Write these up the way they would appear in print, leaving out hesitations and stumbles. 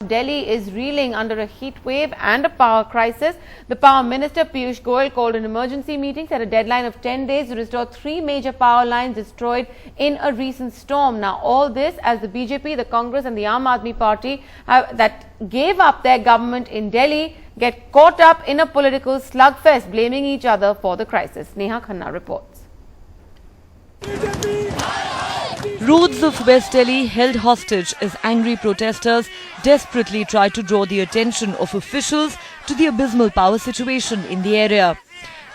Delhi is reeling under a heat wave and a power crisis. The Power Minister Piyush Goyal called an emergency meeting, set a deadline of 10 days to restore 3 major power lines destroyed in a recent storm. Now, all this as the BJP, the Congress and the Aam Aadmi Party that gave up their government in Delhi get caught up in a political slugfest, blaming each other for the crisis. Neha Khanna reports. Roads of West Delhi held hostage as angry protesters desperately tried to draw the attention of officials to the abysmal power situation in the area.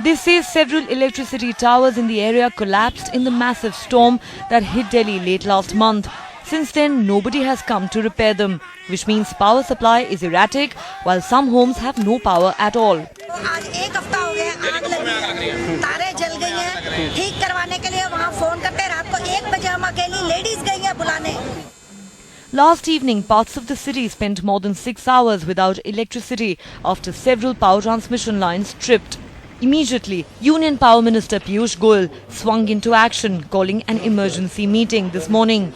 They say several electricity towers in the area collapsed in the massive storm that hit Delhi late last month. Since then, nobody has come to repair them, which means power supply is erratic, while some homes have no power at all. Last evening, parts of the city spent more than 6 hours without electricity after several power transmission lines tripped. Immediately, Union Power Minister Piyush Goyal swung into action, calling an emergency meeting this morning.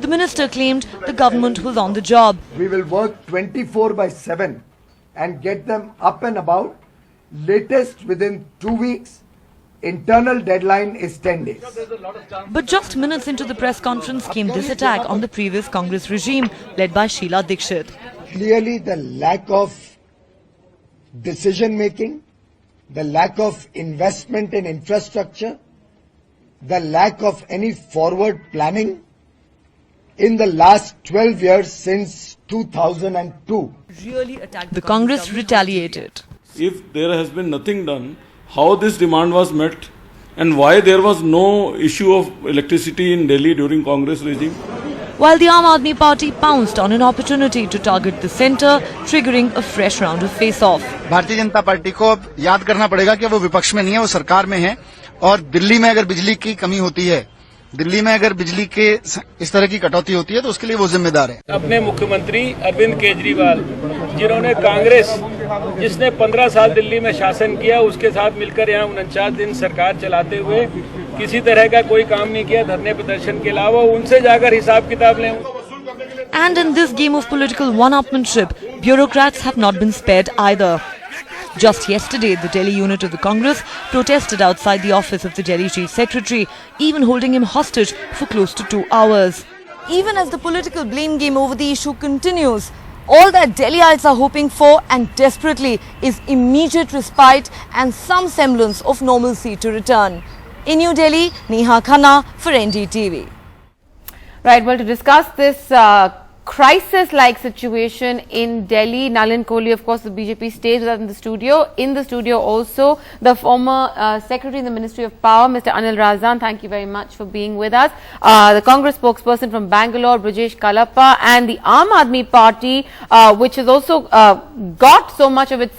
The minister claimed the government was on the job. We will work 24/7 and get them up and about, latest within 2 weeks. Internal deadline is 10 days. But just minutes into the press conference came this attack on the previous Congress regime led by Sheila Dikshit. Clearly the lack of decision making, the lack of investment in infrastructure, the lack of any forward planning in the last 12 years since 2002. The Congress retaliated. If there has been nothing done, how this demand was met and why there was no issue of electricity in Delhi during Congress regime? While the Aam Aadmi Party pounced on an opportunity to target the centre, triggering a fresh round of face-off. Bharatiya Janata party को अब याद करना पड़ेगा कि वो विपक्ष में नहीं है, वो सरकार में है और दिल्ली में अगर बिजली की कमी होती है, दिल्ली में अगर बिजली के इस तरह की कटौती होती है तो उसके लिए वो जिम्मेदार है। अपने मुख्यमंत्री अरविंद केजरीवाल, जिन्होंने कांग्रेस जिसने 15 साल दिल्ली में शासन किया, उसके साथ मिलकर यहाँ 49 दिन सरकार चलाते हुए किसी तरह का कोई काम नहीं किया धरने प्रदर्शन के अलावा, उनसे जाकर हिसाब किताब लें। And in this game of political one-upmanship, bureaucrats have not been spared either. Just yesterday, the Delhi unit of the Congress protested outside the office of the Delhi Chief Secretary, even holding him hostage for close to 2 hours. Even as the political blame game over the issue continues, all that Delhiites are hoping for and desperately is immediate respite and some semblance of normalcy to return. In New Delhi, Neha Khanna for NDTV. Right, well, to discuss this crisis-like situation in Delhi, Nalin Kohli, of course, the BJP stays with us in the studio. In the studio also, the former Secretary in the Ministry of Power, Mr. Anil Razdan. Thank you very much for being with us. The Congress spokesperson from Bangalore, Brajesh Kalappa, and the Aam Aadmi Party, which has also got so much of its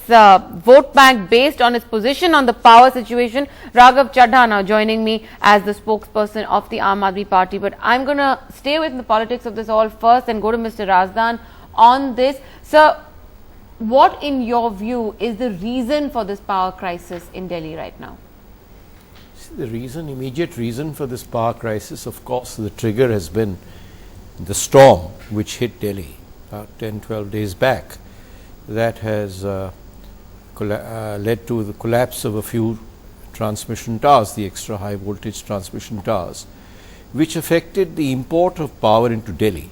vote bank based on its position on the power situation. Raghav Chadha now joining me as the spokesperson of the Aam Aadmi Party. But I'm going to stay with the politics of this all first and go to Mr. Razdan on this. Sir, what in your view is the reason for this power crisis in Delhi right now? The immediate reason for this power crisis, of course, the trigger has been the storm which hit Delhi about 10-12 days back. That has led to the collapse of a few transmission towers, the extra high voltage transmission towers, which affected the import of power into Delhi.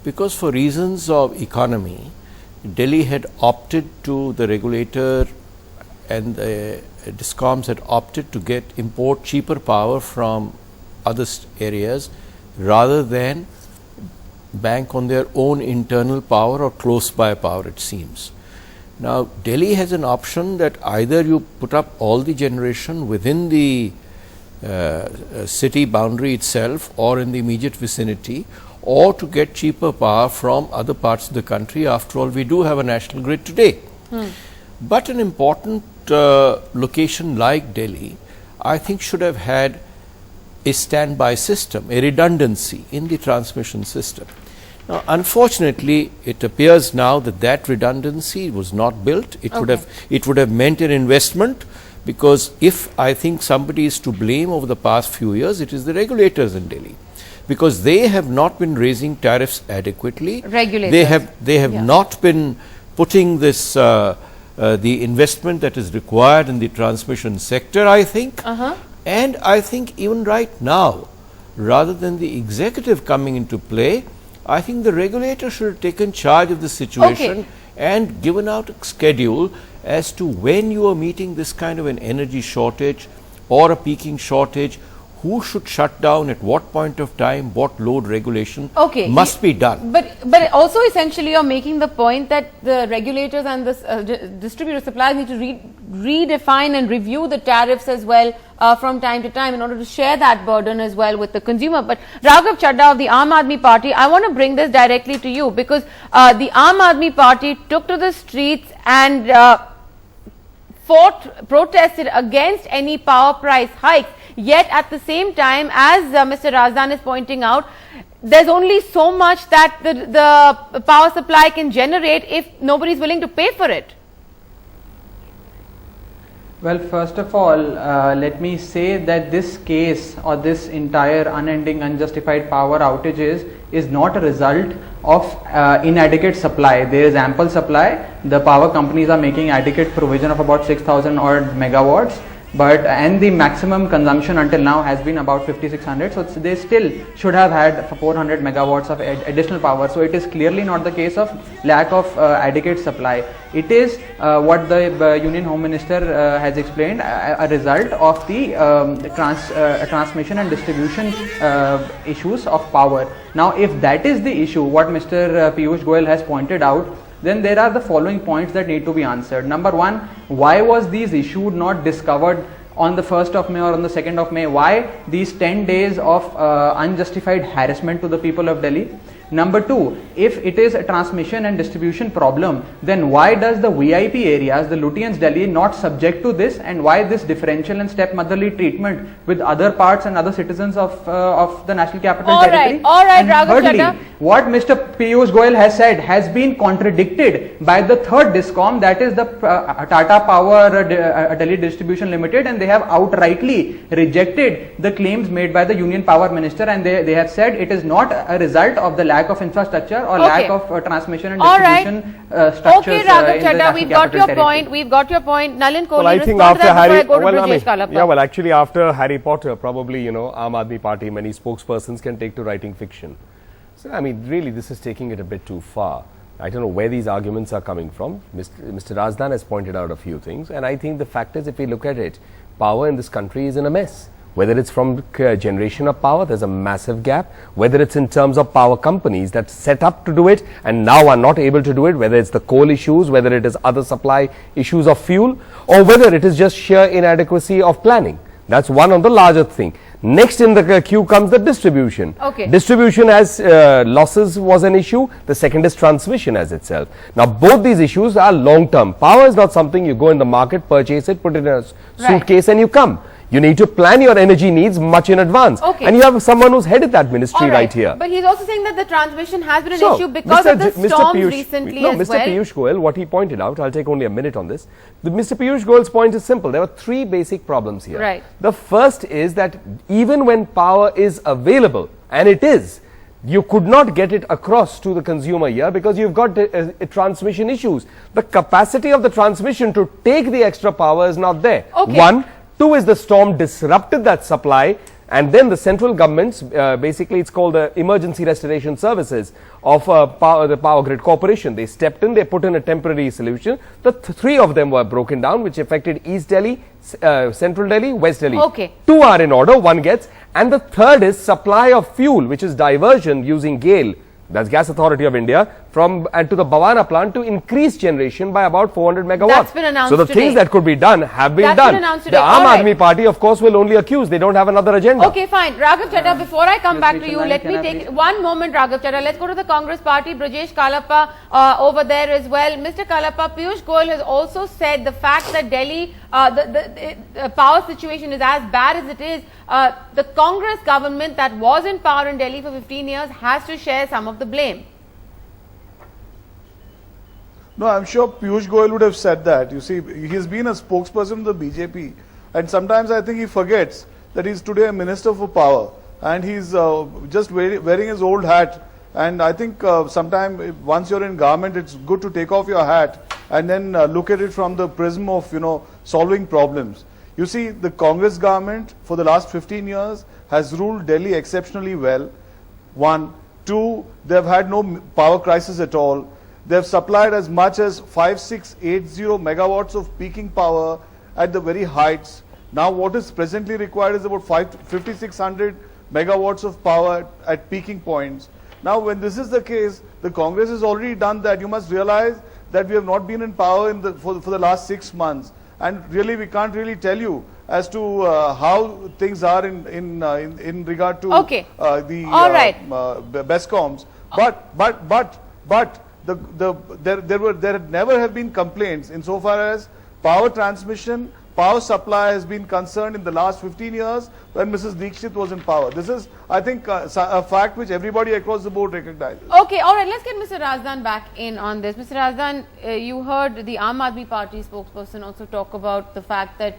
Because for reasons of economy, Delhi had opted to, the regulator and the DISCOMs had opted to import cheaper power from other areas rather than bank on their own internal power or close by power, it seems. Now, Delhi has an option that either you put up all the generation within the city boundary itself or in the immediate vicinity, or to get cheaper power from other parts of the country. After all, we do have a national grid today. But an important location like Delhi, I think, should have had a standby system, a redundancy in the transmission system. Now, unfortunately, it appears now that that redundancy was not built. It would have meant an investment, because if I think somebody is to blame over the past few years, it is the regulators in Delhi. because they have not been raising tariffs adequately. Regulators. They have not been putting this the investment that is required in the transmission sector, I think. And I think even right now, rather than the executive coming into play, I think the regulator should have taken charge of the situation and given out a schedule as to when you are meeting this kind of an energy shortage or a peaking shortage, who should shut down at what point of time, what load regulation must be done. But also essentially you're making the point that the regulators and the distributor suppliers need to redefine and review the tariffs as well from time to time in order to share that burden as well with the consumer. But Raghav Chadha of the Aam Aadmi Party, I want to bring this directly to you, because the Aam Aadmi Party took to the streets and protested against any power price hikes. Yet at the same time, as Mr. Razdan is pointing out, there's only so much that the power supply can generate if nobody is willing to pay for it. Well, first of all, let me say that this case or this entire unending unjustified power outages is not a result of inadequate supply. There is ample supply. The power companies are making adequate provision of about 6,000 odd megawatts. And the maximum consumption until now has been about 5,600, so they still should have had 400 megawatts of additional power. So it is clearly not the case of lack of adequate supply. It is what the Union Home Minister has explained, a result of the transmission and distribution issues of power. Now, if that is the issue, what Mr. Piyush Goyal has pointed out, then there are the following points that need to be answered. Number one, why was these issues not discovered on the 1st of May or on the 2nd of May? Why these 10 days of unjustified harassment to the people of Delhi? Number two, if it is a transmission and distribution problem, then why does the VIP areas, the Lutyens Delhi, not subject to this, and why this differential and stepmotherly treatment with other parts and other citizens of the National Capital Territory? All right, and Raghav thirdly, Chadha, what Mr. Piyush Goyal has said has been contradicted by the third DISCOM, that is the Tata Power Delhi Distribution Limited, and they have outrightly rejected the claims made by the Union Power Minister, and they have said it is not a result of the lack of infrastructure or lack of transmission and distribution structures. Okay, Raghav Chadha, we've got your point. We've got your point. Nalin Kohli, well, I think after Harry, Rajesh after Harry Potter, probably, Aam Aadmi Party, many spokespersons can take to writing fiction. So, I mean, really, this is taking it a bit too far. I don't know where these arguments are coming from. Mr. Razdan has pointed out a few things, and I think the fact is, if we look at it, power in this country is in a mess. Whether it's from generation of power, there's a massive gap. Whether it's in terms of power companies that set up to do it and now are not able to do it, whether it's the coal issues, whether it is other supply issues of fuel, or whether it is just sheer inadequacy of planning. That's one of the larger thing. Next in the queue comes the distribution. Distribution as losses was an issue. The second is transmission as itself. Now both these issues are long term. Power is not something you go in the market, purchase it, put it in a suitcase and you come. You need to plan your energy needs much in advance. And you have someone who's headed that ministry right here. But he's also saying that the transmission has been an issue because of the storms recently as well. Mr. Piyush Goyal, what he pointed out, I'll take only a minute on this. Mr. Piyush Goyal's point is simple. There were three basic problems here. The first is that even when power is available, and it is, you could not get it across to the consumer here because you've got transmission issues. The capacity of the transmission to take the extra power is not there. One. Two is the storm disrupted that supply, and then the central governments, basically it's called the Emergency Restoration Services of the Power Grid Corporation. They stepped in, they put in a temporary solution. The three of them were broken down, which affected East Delhi, Central Delhi, West Delhi. Two are in order, one gets. And the third is supply of fuel, which is diversion using GAIL, that's Gas Authority of India, from and to the Bhavana plant to increase generation by about 400 megawatts. That's been announced So the things that could be done have been done. The Aam Aadmi Party, of course, will only accuse. They don't have another agenda. Okay, fine. Raghav Chadha, before I come back to you, let me take one moment, Raghav Chadha. Let's go to the Congress Party. Brajesh Kalappa over there as well. Mr. Kalappa, Piyush Goyal has also said the fact that Delhi, the power situation is as bad as it is. The Congress government that was in power in Delhi for 15 years has to share some of the blame. No, I'm sure Piyush Goyal would have said that. You see, he's been a spokesperson of the BJP, and sometimes I think he forgets that he's today a minister for power. and he's just wearing his old hat. And I think sometime once you're in government, it's good to take off your hat and then look at it from the prism of, solving problems. You see, the Congress government for the last 15 years has ruled Delhi exceptionally well. One. Two, they've had no power crisis at all. They've supplied as much as 5680 megawatts of peaking power at the very heights. Now what is presently required is about 5600 megawatts of power at peaking points. Now when this is the case, the Congress has already done that. You must realize that we have not been in power for the last 6 months, and really we can't really tell you as to how things are in regard to the BESCOMs. But there had never have been complaints insofar as power transmission, power supply has been concerned in the last 15 years when Mrs. Dikshit was in power. This is, I think, a fact which everybody across the board recognizes. Okay, all right, let's get Mr. Razdan back in on this. Mr. Razdan, you heard the Aam Aadmi Party spokesperson also talk about the fact that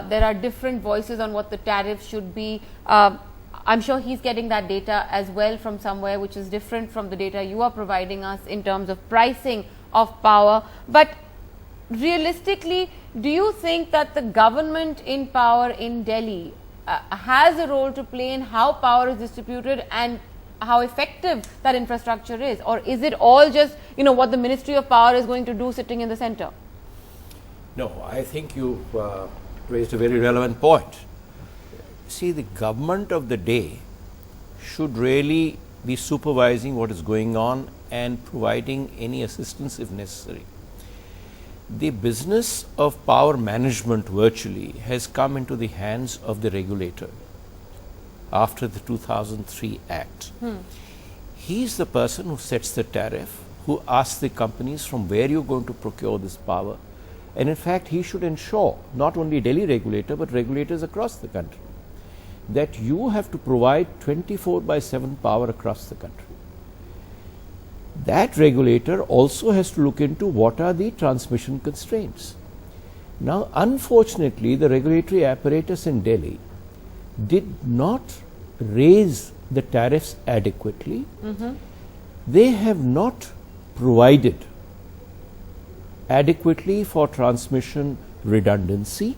there are different voices on what the tariff should be. I'm sure he's getting that data as well from somewhere which is different from the data you are providing us in terms of pricing of power. But realistically, do you think that the government in power in Delhi has a role to play in how power is distributed and how effective that infrastructure is? Or is it all just, what the Ministry of Power is going to do sitting in the center? No, I think you raised a very relevant point. See, the government of the day should really be supervising what is going on and providing any assistance if necessary. The business of power management virtually has come into the hands of the regulator after the 2003 Act. He is the person who sets the tariff, who asks the companies from where you're going to procure this power. And in fact, he should ensure, not only Delhi regulator, but regulators across the country, that you have to provide 24/7 power across the country. That regulator also has to look into what are the transmission constraints. Now, unfortunately, the regulatory apparatus in Delhi did not raise the tariffs adequately. They have not provided adequately for transmission redundancy.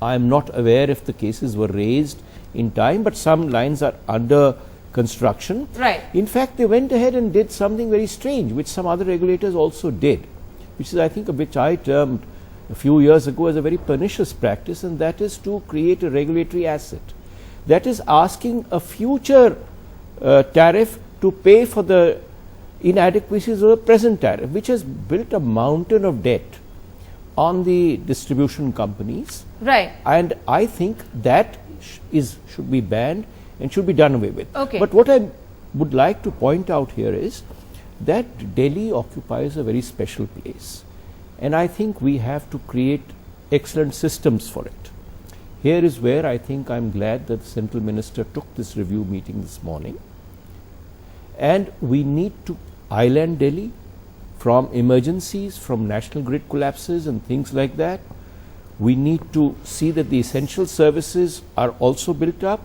I am not aware if the cases were raised in time, but some lines are under construction. Right. In fact, they went ahead and did something very strange, which some other regulators also did, which is, I think, which I termed a few years ago as a very pernicious practice, and that is to create a regulatory asset. That is asking a future tariff to pay for the inadequacies of the present tariff, which has built a mountain of debt on the distribution companies. Right. And I think that should be banned and should be done away with. Okay. But what I would like to point out here is that Delhi occupies a very special place, and I think we have to create excellent systems for it. Here is where I think I'm glad that the Central Minister took this review meeting this morning, and we need to island Delhi from emergencies, from national grid collapses and things like that. We need to see that the essential services are also built up.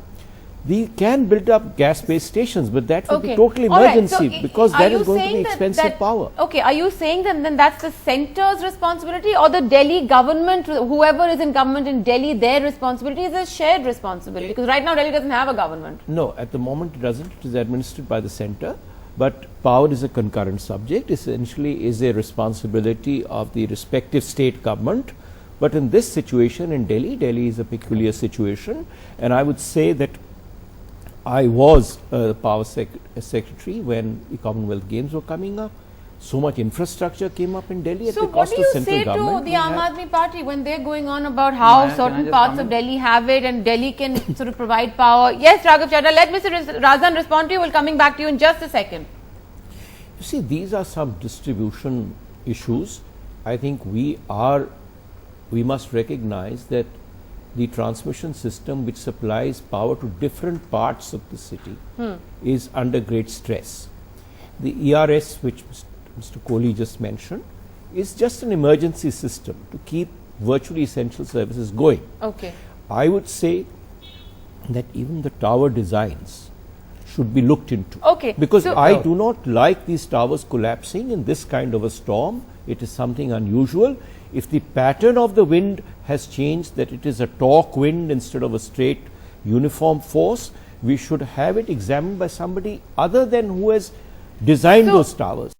We can build up gas-based stations, but that would be total emergency, because that is going to be expensive power. Okay, are you saying that then that's the centre's responsibility, or the Delhi government, whoever is in government in Delhi, their responsibility is a shared responsibility? Because right now Delhi doesn't have a government. No, at the moment it doesn't. It is administered by the centre, but power is a concurrent subject. Essentially is a responsibility of the respective state government. But in this situation in Delhi, Delhi is a peculiar situation, and I would say that I was the power secretary when the Commonwealth Games were coming up. So much infrastructure came up in Delhi at the cost of central government. So what do you say to the Aam Aadmi Party when they're going on about how certain parts of Delhi have it and Delhi can sort of provide power? Yes, Raghav Chadha, let Mr. Razdan respond to you. We'll coming back to you in just a second. You see, these are some distribution issues. I think we must recognize that the transmission system which supplies power to different parts of the city is under great stress. The ERS, which Mr. Kohli just mentioned, is just an emergency system to keep virtually essential services going. Okay. I would say that even the tower designs should be looked into. Okay, Because so- I do not like these towers collapsing in this kind of a storm. It is something unusual. If the pattern of the wind has changed, that it is a torque wind instead of a straight uniform force, we should have it examined by somebody other than who has designed So- those towers.